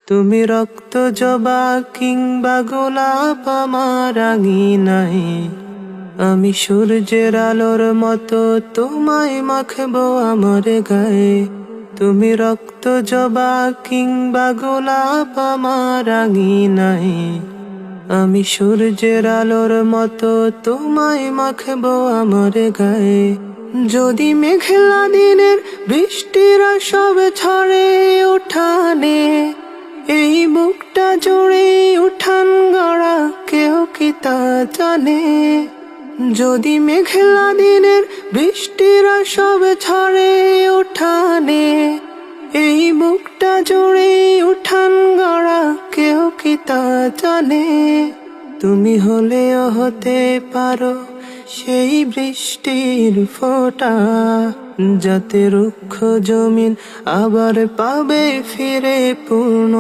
তুমি রক্ত জবা কিংবা গোলাপ আমার আঙিনায়, আমি সূর্যের আলোর মতো তোমায় মাখবো আমার গায়ে। তুমি রক্ত জবা কিংবা গোলাপ আমার আঙিনায়, আমি সূর্যের আলোর মতো তোমায় মাখবো আমার গায়ে। যদি মেঘলা দিনের বৃষ্টিরা সব ঝরে উঠানে, এই বুকটা জুড়ে উঠান গড়া কেউ কি তা জানে। যদি মেঘলা দিনের বৃষ্টিরা সব ঝরে উঠানে, এই বুকটা জুড়ে উঠান গড়া কেউ কি তা জানে। তুমি হলেও হতে পারো সেই বৃষ্টির ফোঁটা, যাতে রুক্ষ জমিন আবার পাবে ফিরে পূর্ণ